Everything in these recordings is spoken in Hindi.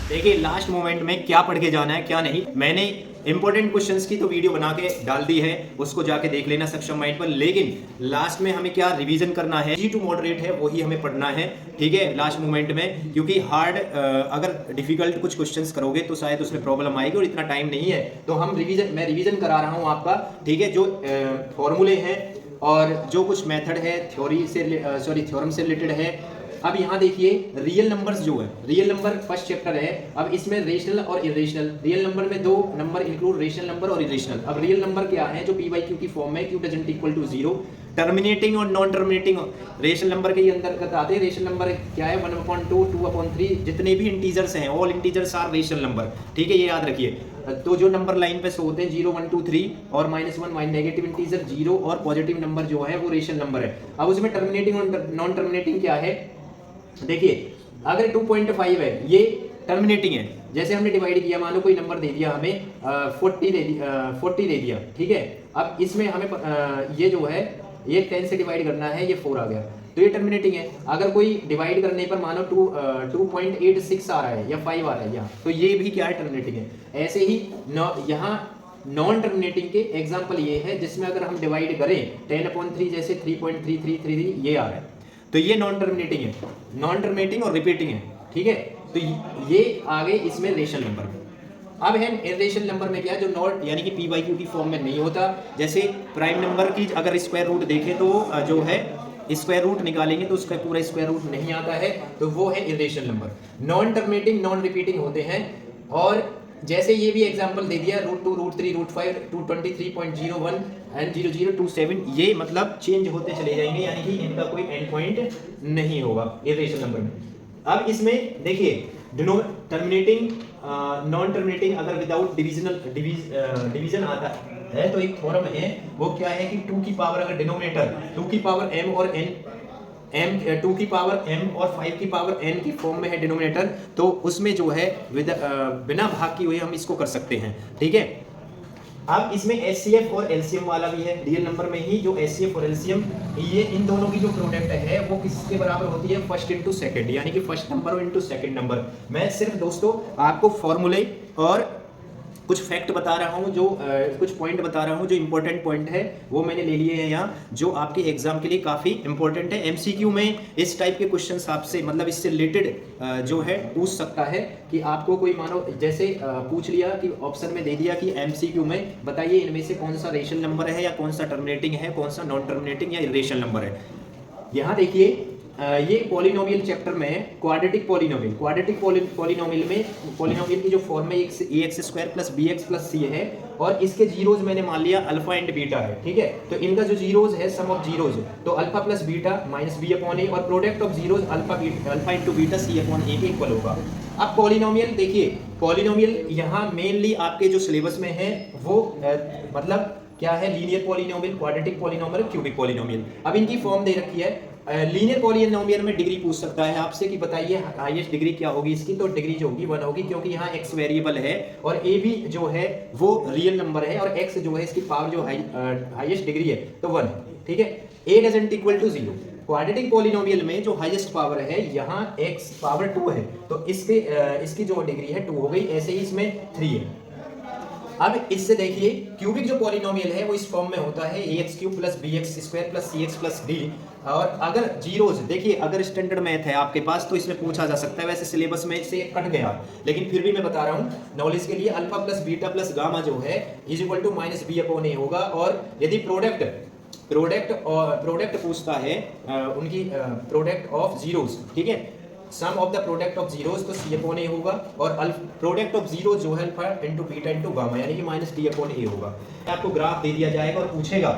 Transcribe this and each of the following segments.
देखिए लास्ट मोमेंट में क्या पढ़ के जाना है क्या नहीं, मैंने इंपॉर्टेंट क्वेश्चंस की तो वीडियो बना के डाल दी है, उसको जाके देख लेना सक्षम माइंड पर। लेकिन लास्ट में हमें क्या रिवीजन करना है, जी टू मॉडरेट है वही हमें पढ़ना है, ठीक है, लास्ट मोमेंट में। क्योंकि हार्ड अगर डिफिकल्ट कुछ क्वेश्चंस करोगे तो शायद उसमें प्रॉब्लम आएगी और इतना टाइम नहीं है। तो मैं रिवीजन करा रहा हूँ आपका, ठीक है, जो फॉर्मूले हैं और जो कुछ मेथड है थ्योरम से रिलेटेड है। अब यहाँ देखिए रियल नंबर्स जो है, रियल नंबर फर्स्ट चैप्टर है। अब इसमें रेशनल और इरेशनल, रियल नंबर में दो नंबर इंक्लूड रेशनल नंबर और इरेशनल। अब रियल नंबर क्या है जो पी बाई क्यू की फॉर्म में Q doesn't equal to zero, terminating और नॉन टर्मिनेटिंग रेशनल नंबर के अंतर्गत आते हैं। रेशनल नंबर क्या है 1/2, 2/3, जितने भी इंटीजर्स हैं all integers are rational number, ठीक है, ये याद रखिए। तो जो नंबर लाइन पे शो होते हैं 0, 1, 2, 3 और -1 नेगेटिव इंटीजर 0 और पॉजिटिव नंबर जो है वो रेशनल नंबर है। अब उसमें टर्मिनेटिंग और नॉन टर्मिनेटिंग क्या है, देखिए अगर 2.5 है ये टर्मिनेटिंग है। जैसे हमने डिवाइड किया, मान लो कोई नंबर दे दिया हमें 40 दे दिया, ठीक है। अब इसमें हमें ये जो है ये 10 से डिवाइड करना है, ये 4 आ गया तो ये टर्मिनेटिंग है। अगर कोई डिवाइड करने पर मानो 2.86 आ रहा है या 5 आ रहा है यहाँ, तो ये भी क्या है, टर्मिनेटिंग है। ऐसे ही यहाँ नॉन टर्मिनेटिंग के एग्जाम्पल ये है जिसमें अगर हम डिवाइड करें 10/3 जैसे 3.3333 ये आ रहा है, तो ये नॉन टर्मिनेटिंग है, नॉन टर्मिनेटिंग और रिपीटिंग है, ठीक है। तो ये आ गए इसमें रेशनल नंबर में। अब है इरेशनल नंबर में क्या है, जो नॉट यानी कि पी बाई क्यू की फॉर्म में नहीं होता। जैसे प्राइम नंबर की अगर स्क्वायर रूट देखें तो जो है स्क्वायर रूट निकालेंगे तो उसका पूरा स्क्वायर रूट नहीं आता है, तो वो है irrational number. Non terminating non repeating होते हैं। और जैसे ये भी एग्जांपल दे दिया √2, √3, √5, 223.01 एंड 0027, ये मतलब चेंज होते चले जाएंगे, यानी कि इनका कोई एंड पॉइंट नहीं होगा इरेशनल नंबर में। अब इसमें देखिए टर्मिनेटिंग नॉन टर्मिनेटिंग अगर विदाउट डिवीजन आता है तो एक थ्योरम है, वो क्या है कि 2 की पावर अगर डिनोमिनेटर 2 की पावर m और n m 2 की पावर m और 5 की पावर n की फॉर्म में है डिनोमिनेटर, तो उसमें जो है बिना भाग की हुए हम इसको कर सकते हैं, ठीक है। अब इसमें एचसीएफ और एलसीएम वाला भी है रियल नंबर में ही, जो एचसीएफ और एलसीएम ये इन दोनों की जो प्रोडक्ट है वो किसके बराबर होती है, फर्स्ट इंटू सेकंड, यानी कि first number into second number. मैं सिर्फ दोस्तों आपको फॉर्मूले और कुछ फैक्ट बता रहा हूँ, जो कुछ पॉइंट बता रहा हूँ, जो इंपॉर्टेंट पॉइंट है वो मैंने ले लिए हैं यहाँ, जो आपके एग्जाम के लिए काफ़ी इंपॉर्टेंट है। एमसीक्यू में इस टाइप के क्वेश्चंस आपसे मतलब इससे रिलेटेड जो है पूछ सकता है कि आपको कोई मानो जैसे पूछ लिया कि ऑप्शन में दे दिया कि एमसीक्यू में बताइए इनमें से कौन सा रेशनल नंबर है या कौन सा टर्मिनेटिंग है, कौन सा नॉन टर्मिनेटिंग या इरेशनल नंबर है। यहाँ देखिए ये पॉलिनोमियल चैप्टर में है, क्वाड्रेटिक पॉलिनोमियल। क्वाड्रेटिक पॉलिनोमियल में पॉलिनोमियल की जो फॉर्म है ax² + bx + c है, और इसके जीरोज मैंने मान लिया अल्फा एंड बीटा है, ठीक है। तो इनका जो जीरोज है सम ऑफ जीरोज, तो अल्फा प्लस बीटा -b/a और product of zeros alpha into beta c/a के इक्वल होगा। अब पॉलिनोमियल देखिए, पॉलिनोमियल यहाँ मेनली आपके जो सिलेबस में है वो मतलब क्या है, linear polynomial, quadratic polynomial, cubic polynomial. अब इनकी फॉर्म दे रखी है। लीनियर पॉलिनोमियल में डिग्री पूछ सकता है आपसे कि बताइए हाईएस्ट डिग्री क्या होगी इसकी, तो डिग्री जो होगी 1 होगी, क्योंकि यहाँ x वेरिएबल है और a भी जो है वो रियल नंबर है और x जो है इसकी पावर जो हाईएस्ट डिग्री है तो 1 है, ठीक है। a doesn't equal to 0। Quadratic polynomial में जो हाईएस्ट पावर है यहाँ x पावर 2 है, तो इसकी जो डिग्री है 2 हो गई, ऐसे ही इसमें 3 है। अब इससे देखिए क्यूबिक जो पॉलिनोमियल है वो इस फॉर्म में होता है ax³ + bx² + cx + d। और अगर जीरोज देखिए, अगर स्टैंडर्ड मैथ है आपके पास तो इसमें पूछा जा सकता है, वैसे सिलेबस में से कट गया लेकिन फिर भी मैं बता रहा हूँ नॉलेज के लिए। Alpha plus beta plus gamma जो है = -b/a होगा। और यदि प्रोडक्ट पूछता है उनकी प्रोडक्ट ऑफ जीरोज, ठीक है, sum of the product of zeros तो c/a होगा, और प्रोडक्ट ऑफ जीरो जो है alpha into beta into gamma यानी कि -d/a होगा। आपको ग्राफ दे दिया जाएगा और पूछेगा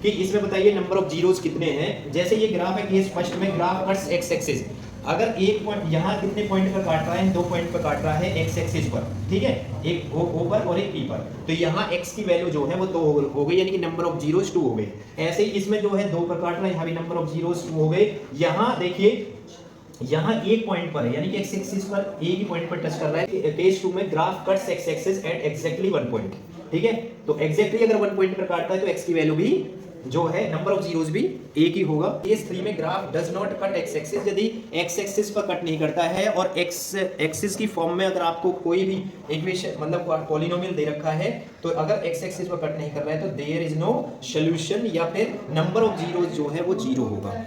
कि इसमें बताइए नंबर ऑफ जीरोज कितने हैं। जैसे ये ग्राफ है कि फर्स्ट में ग्राफ कट्स x एक्सिस, अगर एक पॉइंट यहाँ कितने पॉइंट पर काट रहा है, 2 पॉइंट पर काट रहा है x एक्सिस पर, ठीक है, एक O पर और एक P पर, तो यहाँ x की वैल्यू जो है वो 2 हो गई, यानी कि नंबर ऑफ जीरोज 2 हो गए। ऐसे ही इसमें जो है 2 पर काट रहा है, यहाँ भी नंबर ऑफ जीरोज 2 हो गए। यहाँ देखिए यहाँ एक पॉइंट पर है, यानी कि x एक्सिस पर एक ही पॉइंट पर टच कर रहा है। केस 2 में graph cuts x axis at exactly 1 point, ठीक है। तो एग्जैक्टली अगर 1 पॉइंट पर काटता है तो x की वैल्यू भी जो है नंबर ऑफ जीरोस भी एक ही होगा। केस 3 में graph does not cut x axis, यदि एक्स एक्सिस पर कट नहीं करता है और एक्स एक्सिस की फॉर्म में अगर आपको कोई भी इक्वेशन मतलब पॉलिनोमियल दे रखा है तो अगर एक्स एक्सिस पर कट नहीं कर रहा है तो देयर इज नो सॉल्यूशन या फिर नंबर ऑफ जीरोस जो है वो जीरो होगा।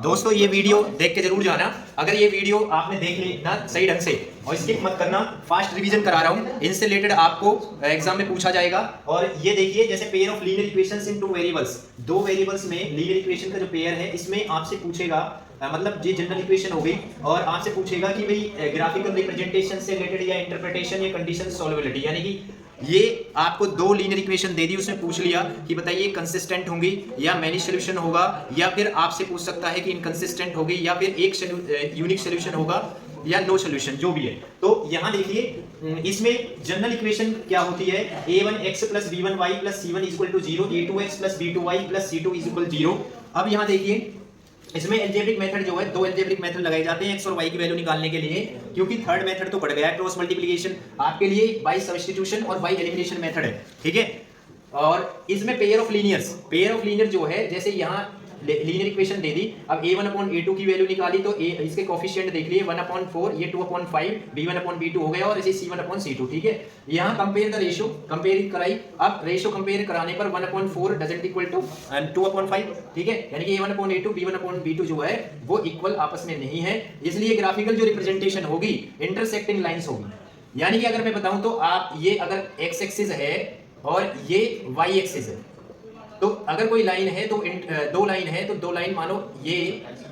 दोस्तों ये वीडियो देख के जरूर जाना, अगर ये वीडियो आपने देख ली ना सही ढंग से और स्किप मत करना, फास्ट रिवीजन करा रहा हूं, इनसे रिलेटेड आपको एग्जाम में पूछा जाएगा। और ये देखिए जैसे pair of linear equations in two variables, दो वेरिएबल्स में लीनियर इक्वेशन का जो पेयर है इसमें आपसे पूछेगा मतलब ये जनरल इक्वेशन हो गई और आपसे पूछेगा कि भाई ग्राफिकल रिप्रेजेंटेशन से रिलेटेड या इंटरप्रिटेशन या कंडीशन सॉल्वेबिलिटी, यानी कि ये आपको दो लीनियर इक्वेशन दे दी, उसने पूछ लिया कि बताइए कंसिस्टेंट होंगी या मैनी सॉल्यूशन होगा, या फिर आपसे पूछ सकता है कि इनकंसिस्टेंट होगी या फिर एक यूनिक सॉल्यूशन होगा या नो सॉल्यूशन, जो भी है। तो यहाँ देखिए इसमें जनरल इक्वेशन क्या होती है, a1x + b1y + c1 = 0, a2x + b2y + c2 = 0। अब यहाँ देखिए इसमें अलजेब्रिक मेथड जो है, दो अलजेब्रिक मेथड लगाए जाते हैं x और y की वैल्यू निकालने के लिए, क्योंकि थर्ड मेथड तो बढ़ गया है क्रॉस मल्टीप्लिकेशन, आपके लिए बाय सब्स्टिट्यूशन और बाय एलिमिनेशन मेथड है, ठीक है। और इसमें पेयर ऑफ लीनियर जो है, जैसे यहाँ लीनियर इक्वेशन दे दी, अब a1/a2 की वैल्यू निकाली तो इसके कोफिशिएंट देख लिए 1/4, ये 2/5, b1/b2 हो गया और इसे c1/c2, ठीक है। यहाँ कंपेयर द रेशियो, कंपेयर कराई, अब रेशियो कंपेयर कराने पर 1/4 डजंट इक्वल टू 2/5, ठीक है, यानी कि a1/a2 b1/b2 जो है वो इक्वल आपस में नहीं है, इसलिए ग्राफिकल जो रिप्रेजेंटेशन होगी इंटरसेक्टिंग लाइंस होगी। यानी कि अगर मैं बताऊं तो आप ये अगर x एक्सिस है और ये y एक्सिस है, तो अगर कोई लाइन है तो दो लाइन है तो दो लाइन मानो ये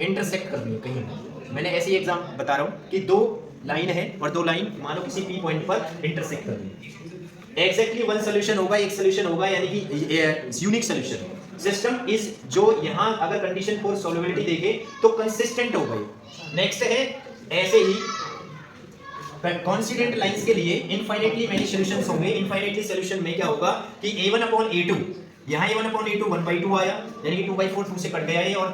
इंटरसेक्ट कर रही है कहीं, मैंने ऐसे ही एग्जाम बता रहा हूं कि दो लाइन है और दो लाइन मानो किसी पी पॉइंट पर इंटरसेक्ट कर रही है। एग्जैक्टली वन सॉल्यूशन होगा, एक सॉल्यूशन होगा, यानी कि यूनिक सॉल्यूशन। सिस्टम इज जो यहां अगर कंडीशन फॉर सॉल्वेबिलिटी देखे तो कंसिस्टेंट हो गई। नेक्स्ट है ऐसे ही कॉन्स्टिट्यूएंट लाइंस के लिए इनफाइनाइटली मेनी सॉल्यूशंस होंगे। इनफाइनाइटली सॉल्यूशन में क्या होगा कि a1/a2, यहाँ a1/a2 1/2 आया, यानी कि 2/4 2 से कट गया है, और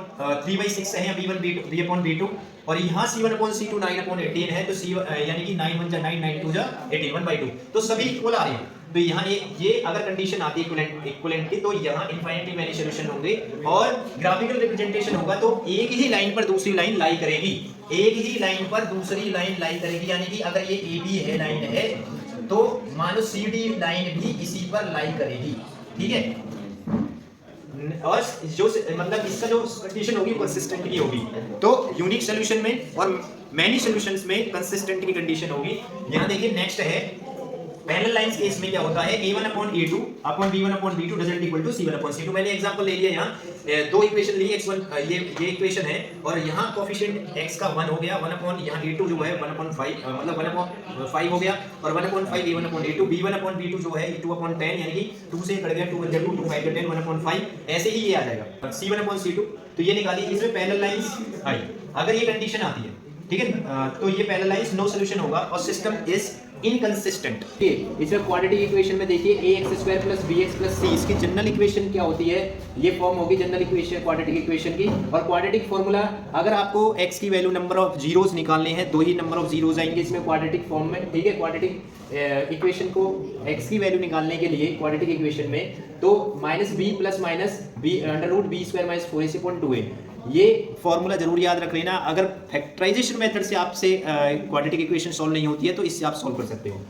3/6 है b1/b2, और यहाँ c1/c2 9/18 है, तो c यानी कि 9 1 9 9 2 18 1/2, तो सभी इक्वल आ रहे हैं। तो यहाँ ये अगर कंडीशन आती है इक्विवेलेंट की तो यहाँ इनफाइनाइटली मेनी सॉल्यूशन होंगे, और ग्राफिकल रिप्रेजेंटेशन होगा तो एक ही लाइन पर दूसरी लाइन लाई करेगी, एक ही लाइन पर दूसरी लाइन लाई करेगी, यानी कि अगर ये AB है लाइन है तो मानो CD लाइन भी इसी पर लाई करेगी, ठीक है। और जो मतलब इसका जो कंडीशन होगी कंसिस्टेंट की होगी, तो यूनिक सॉल्यूशन में और मैनी सॉल्यूशंस में कंसिस्टेंट की कंडीशन होगी। यहाँ देखिए नेक्स्ट है पैरेलल लाइंस केस में क्या होता है, a1/a2 b1/b2 doesn't equal to c1/c2। मैंने एग्जांपल ले लिया, यहाँ दो इक्वेशन ली, x1 ये इक्वेशन है और यहाँ कोफिशिएंट x का 1 हो गया, 1 यहाँ a2 जो है 1/5 मतलब 1/5 हो गया, और 1/5 a1/a2, b1/b2 जो है 2/10, यानी कि 2 से कट गया, 2 1 2 2 5 10 1/5, ऐसे ही ये आ जाएगा c1/c2। तो ये निकाली, इसमें पैरेलल लाइंस आई, अगर ये कंडीशन आती है, ठीक है, तो ये पैरेलल लाइंस नो सॉल्यूशन होगा और सिस्टम इज इनकंसिस्टेंट। इसमें क्वाड्रेटिक इक्वेशन में देखिए ax² + bx + c, इसकी जनरल इक्वेशन क्या होती है, ये फॉर्म होगी जनरल इक्वेशन क्वाड्रेटिक इक्वेशन की। और क्वाड्रेटिक फॉर्मूला, अगर आपको x की वैल्यू नंबर ऑफ जीरोस निकालने हैं, दो ही नंबर ऑफ जीरोस आएंगे इसमें क्वाड्रेटिक फॉर्म में, ठीक है। क्वाड्रेटिक इक्वेशन को x की वैल्यू निकालने के लिए क्वाड्रेटिक इक्वेशन में तो -b + b √b² - 4ac/2a, ये फॉर्मूला जरूर याद रख लेना। अगर फैक्टराइजेशन मेथड से आपसे क्वाड्रेटिक इक्वेशन सॉल्व नहीं होती है तो इससे आप सॉल्व कर सकते हो।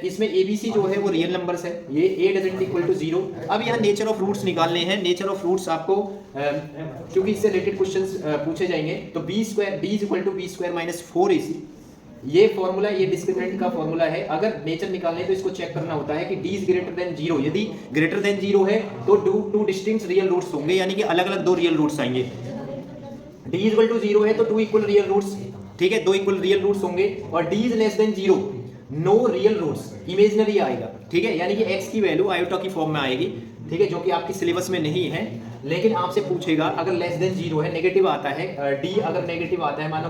इसमें ABC जो है वो रियल नंबर्स है, ये a डजंट इक्वल टू 0। अब यहाँ नेचर ऑफ रूट्स निकालने हैं। नेचर ऑफ रूट्स आपको क्योंकि इससे रिलेटेड क्वेश्चंस पूछे जाएंगे, तो d = b² - 4ac, ये फॉर्मूला, ये डिस्क्रिमिनेंट का फॉर्मूला है। अगर नेचर निकालने तो इसको चेक करना होता है कि d इज ग्रेटर देन 0, यदि ग्रेटर देन 0 है तो टू डिस्टिंक्ट रियल रूट्स होंगे, यानी कि अलग अलग दो रियल रूट्स आएंगे। d इक्वल टू 0 है तो टू इक्वल रियल रूट्स, ठीक है, दो इक्वल रियल रूट्स होंगे, और d is less than 0 no real roots, imaginary आएगा, ठीक है, यानी कि x की वैल्यू आयोटा की फॉर्म में आएगी, ठीक है, जो कि आपकी सिलेबस में नहीं है, लेकिन आपसे पूछेगा अगर लेस देन 0 है, नेगेटिव आता है, d अगर नेगेटिव आता है, मानो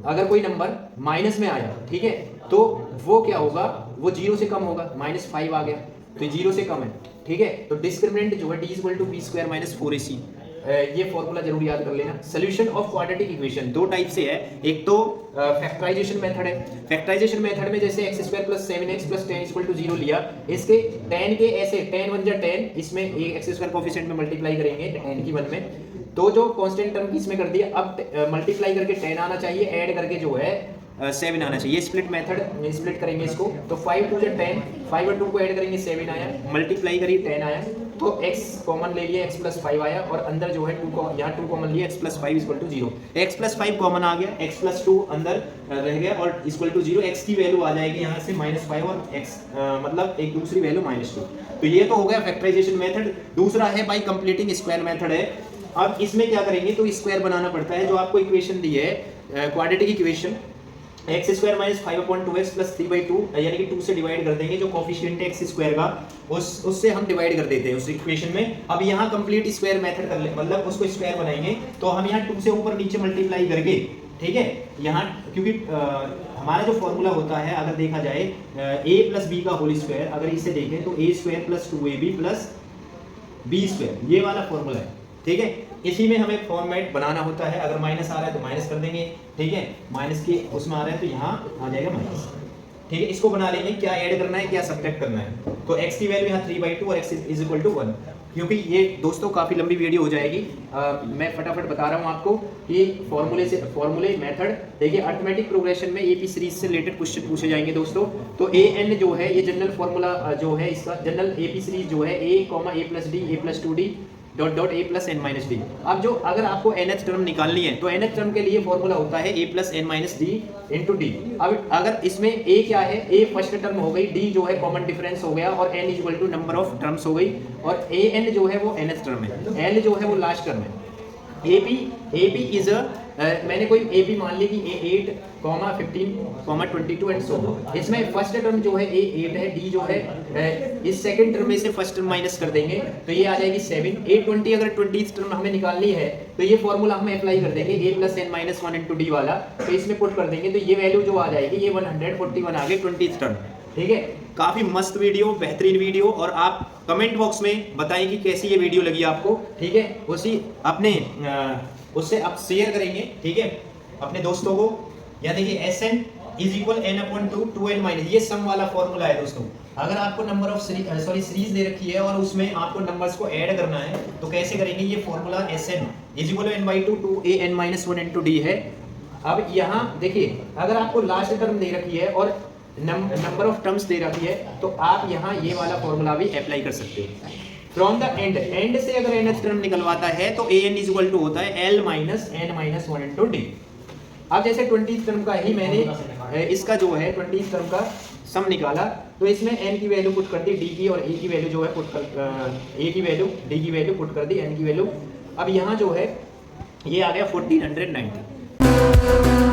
अगर कोई नंबर माइनस में आया, ठीक है, तो वो क्या होगा, वो 0 से कम होगा, -5 आ गया तो 0 से कम है, ठीक है। तो डिस्क्रिमिनेंट जो है d = b² - 4ac, ये फॉर्मूला जरूर याद कर लेना। सोल्यूशन ऑफ क्वाड्रेटिक इक्वेशन दो टाइप से है, एक तो फैक्टराइजेशन मेथड है। फैक्टराइजेशन मेथड में जैसे x² + 7x + 10 = 0 लिया, इसके tan के ऐसे tan 1 जा tan, इसमें x² कोएफिशिएंट में मल्टीप्लाई करेंगे tan की 1 में, तो जो कांस्टेंट टर्म की इसमें कर दिया, अब मल्टीप्लाई करके 10 आना चाहिए, ऐड करके जो है 7 आना चाहिए। स्प्लिट मेथड में स्प्लिट करेंगे इसको, तो 5 2 जा 10, 5 और 2 को ऐड करेंगे 7 आया, मल्टीप्लाई करिए 10 आया, तो x कॉमन ले लिया, x + 5 आया, और अंदर जो है 2 को यहाँ 2 कॉमन लिया, x + 5 = 0। x + 5 कॉमन आ गया, x + 2 अंदर रह गया और = 0। x की वैल्यू आ जाएगी यहाँ से -5 और x मतलब एक दूसरी वैल्यू -2। तो ये तो हो गया फैक्टराइजेशन मेथड। दूसरा है बाय कंप्लीटिंग स्क्वायर मेथड है। अब इसमें क्या करेंगे, तो स्क्वायर बनाना पड़ता है। जो आपको इक्वेशन दी है क्वाड्रेटिक इक्वेशन, x² - 5/2x + 3/2, यानी कि 2 से डिवाइड कर देंगे, जो कोफिशिएंट है x² का उससे हम डिवाइड कर देते हैं उस इक्वेशन में। अब यहाँ कंप्लीट स्क्वायर मेथड कर ले, मतलब उसको स्क्वायर बनाएंगे, तो हम यहाँ 2 से ऊपर नीचे मल्टीप्लाई करके, ठीक है, यहाँ क्योंकि हमारा जो फॉर्मूला होता है अगर देखा जाए a + b का होल स्क्वायर, अगर इसे देखें तो a² + 2ab + b², ये वाला फॉर्मूला है, ठीक है। इसी में हमें फॉर्मेट बनाना होता है। अगर माइनस आ रहा है तो माइनस कर देंगे, ठीक है, माइनस के उसमें आ रहा है तो यहाँ आ जाएगा माइनस, ठीक है। इसको बना लेंगे, क्या ऐड करना है क्या सब्ट्रैक्ट करना है। तो x की वैल्यू यहाँ 3/2 और x = 1। क्योंकि ये दोस्तों काफ़ी लंबी वीडियो हो जाएगी, मैं फटाफट बता रहा हूँ आपको कि फॉर्मूले मेथड देखिए। अर्थमेटिक प्रोग्रेशन में एपी सीरीज से रिलेटेड क्वेश्चन पूछे जाएंगे दोस्तों। तो an जो है, ये जनरल फॉर्मूला जो है, इसका जनरल एपी सीरीज जो है a, a + d, a + 2d a + n - d। अब जो अगर आपको nth टर्म निकालनी है तो nth टर्म के लिए फॉर्मूला होता है a + n - d × d। अब अगर इसमें a क्या है, a फर्स्ट टर्म हो गई, d जो है कॉमन डिफरेंस हो गया, और n = नंबर ऑफ टर्म्स हो गई, और an जो है वो nth टर्म है, l जो है वो लास्ट टर्म है। AP इज मैंने कोई AP मान ली कि 8, 15, 22 एंड सो। इसमें फर्स्ट टर्म जो है A8 है, D जो है इस सेकंड टर्म में से फर्स्ट टर्म माइनस कर देंगे तो ये आ जाएगी 7। A20 अगर 20th टर्म हमें निकालनी है तो ये फॉर्मूला हम अप्लाई कर देंगे a + n - 1 × d वाला, तो इसमें पुट कर देंगे तो ये वैल्यू जो आ जाएगी ये 141 आ गई 20th टर्म, ठीक है। काफी मस्त वीडियो, बेहतरीन वीडियो, और आप कमेंट बॉक्स में बताएं कि कैसी ये वीडियो लगी आपको, ठीक है। उससे आप शेयर करेंगे, ठीक है, अपने दोस्तों को। या देखिए Sn = n/2 2n-, ये सम वाला फॉर्मूला है दोस्तों। अगर आपको नंबर ऑफ सीरीज दे रखी है और उसमें आपको नंबर्स को ऐड करना है तो कैसे करेंगे, ये formula Sn = n/2 2an - 1 × d है। अब यहाँ देखिए, अगर आपको लास्ट टर्म दे रखी है और नंबर ऑफ टर्म्स दे रखी है तो आप यहाँ ये वाला फॉर्मूला भी अप्लाई कर सकते हैं। फ्रॉम द एंड से अगर nth टर्म निकलवाता है तो an = होता है l - n - 1 × d। अब जैसे 20th टर्म का ही मैंने इसका जो है 20th टर्म का सम निकाला, तो इसमें n की वैल्यू पुट कर दी, d की, और a की वैल्यू जो है a की वैल्यू, d की वैल्यू पुट कर दी, n की वैल्यू। अब यहाँ जो है ये आ गया 1490।